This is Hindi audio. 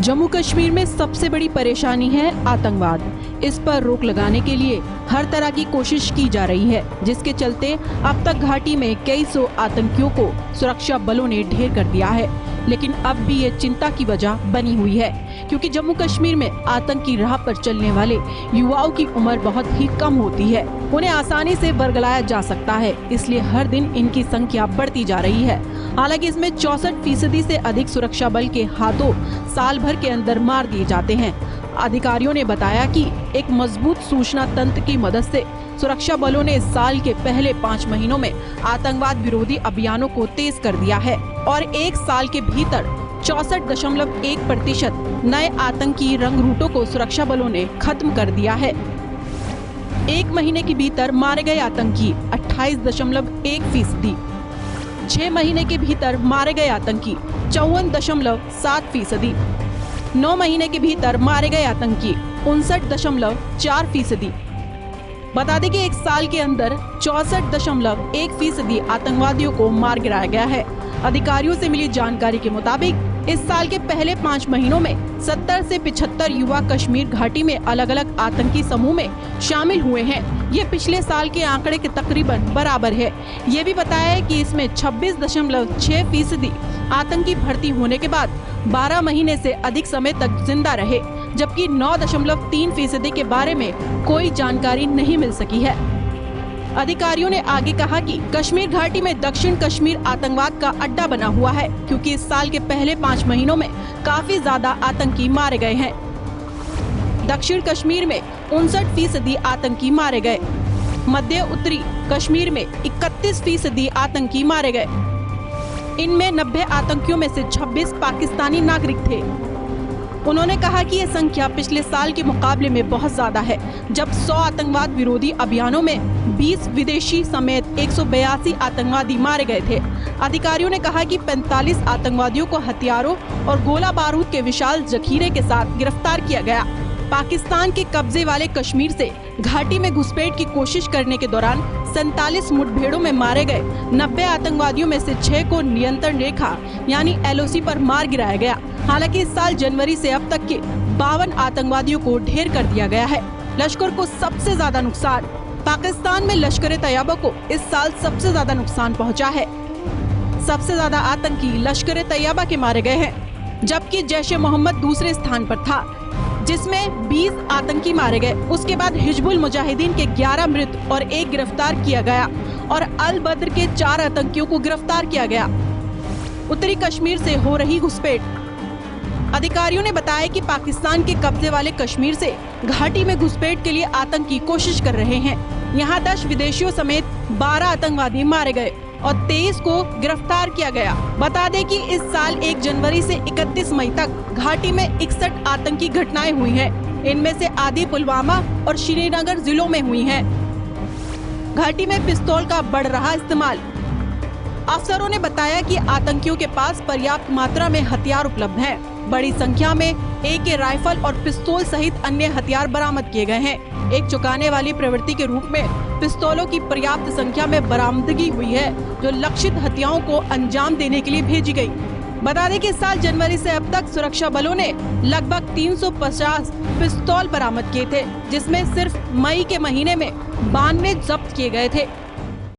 जम्मू कश्मीर में सबसे बड़ी परेशानी है आतंकवाद। इस पर रोक लगाने के लिए हर तरह की कोशिश की जा रही है, जिसके चलते अब तक घाटी में कई सौ आतंकियों को सुरक्षा बलों ने ढेर कर दिया है। लेकिन अब भी ये चिंता की वजह बनी हुई है, क्योंकि जम्मू कश्मीर में आतंक की राह पर चलने वाले युवाओं की उम्र बहुत ही कम होती है। उन्हें आसानी से वर्गलाया जा सकता है, इसलिए हर दिन इनकी संख्या बढ़ती जा रही है। हालांकि इसमें 64% से अधिक सुरक्षा बल के हाथों साल भर के अंदर मार दिए जाते हैं। अधिकारियों ने बताया कि एक मजबूत सूचना तंत्र की मदद से सुरक्षा बलों ने इस साल के पहले 5 महीनों में आतंकवाद विरोधी अभियानों को तेज कर दिया है और एक साल के भीतर 64.1% नए आतंकी रंग रूटों को सुरक्षा बलों ने खत्म कर दिया है। एक महीने के भीतर मारे गए आतंकी 28.1%, 6 महीने के भीतर मारे गए आतंकी 54.7%, 9 महीने के भीतर मारे गए आतंकी 59.4%। बता दें कि एक साल के अंदर 64.1% आतंकवादियों को मार गिराया गया है। अधिकारियों से मिली जानकारी के मुताबिक इस साल के पहले 5 महीनों में 70 से 75 युवा कश्मीर घाटी में अलग अलग आतंकी समूह में शामिल हुए हैं। ये पिछले साल के आंकड़े के तकरीबन बराबर है। ये भी बताया है कि इसमें 26.6% आतंकी भर्ती होने के बाद 12 महीने से अधिक समय तक जिंदा रहे, जबकि 9.3% के बारे में कोई जानकारी नहीं मिल सकी है। अधिकारियों ने आगे कहा कि कश्मीर घाटी में दक्षिण कश्मीर आतंकवाद का अड्डा बना हुआ है, क्योंकि इस साल के पहले 5 महीनों में काफी ज्यादा आतंकी मारे गए हैं। दक्षिण कश्मीर में 59% आतंकी मारे गए, मध्य उत्तरी कश्मीर में 31% आतंकी मारे गए। इनमें 90 आतंकियों में से 26 पाकिस्तानी नागरिक थे। उन्होंने कहा कि ये संख्या पिछले साल के मुकाबले में बहुत ज्यादा है, जब 100 आतंकवाद विरोधी अभियानों में 20 विदेशी समेत 182 आतंकवादी मारे गए थे। अधिकारियों ने कहा कि 45 आतंकवादियों को हथियारों और गोला बारूद के विशाल जखीरे के साथ गिरफ्तार किया गया। पाकिस्तान के कब्जे वाले कश्मीर से घाटी में घुसपैठ की कोशिश करने के दौरान 47 मुठभेड़ों में मारे गए 90 आतंकवादियों में से 6 को नियंत्रण रेखा यानी LOC पर मार गिराया गया। हालांकि इस साल जनवरी से अब तक के 52 आतंकवादियों को ढेर कर दिया गया है। लश्कर को सबसे ज्यादा नुकसान। पाकिस्तान में लश्कर-ए-तैयबा को इस साल सबसे ज्यादा नुकसान पहुंचा है। सबसे ज्यादा आतंकी लश्कर-ए-तैयबा के मारे गए हैं, जबकि जैश-ए-मोहम्मद दूसरे स्थान पर था, जिसमें 20 आतंकी मारे गए। उसके बाद हिजबुल मुजाहिदीन के 11 मृत और 1 गिरफ्तार किया गया और अल बद्र के 4 आतंकियों को गिरफ्तार किया गया। उत्तरी कश्मीर से हो रही घुसपैठ। अधिकारियों ने बताया कि पाकिस्तान के कब्जे वाले कश्मीर से घाटी में घुसपैठ के लिए आतंकी कोशिश कर रहे हैं। यहाँ 10 विदेशियों समेत 12 आतंकवादी मारे गए और 23 को गिरफ्तार किया गया। बता दें कि इस साल 1 जनवरी से 31 मई तक घाटी में 61 आतंकी घटनाएं हुई हैं। इनमें से आधी पुलवामा और श्रीनगर जिलों में हुई हैं। घाटी में पिस्तौल का बढ़ रहा इस्तेमाल। अफसरों ने बताया कि आतंकियों के पास पर्याप्त मात्रा में हथियार उपलब्ध हैं। बड़ी संख्या में AK राइफल और पिस्तौल सहित अन्य हथियार बरामद किए गए हैं। एक चौंकाने वाली प्रवृत्ति के रूप में पिस्तौलों की पर्याप्त संख्या में बरामदगी हुई है, जो लक्षित हत्याओं को अंजाम देने के लिए भेजी गई। बता दें कि इस साल जनवरी से अब तक सुरक्षा बलों ने लगभग 350 पिस्तौल बरामद किए थे, जिसमें सिर्फ मई के महीने में 92 जब्त किए गए थे।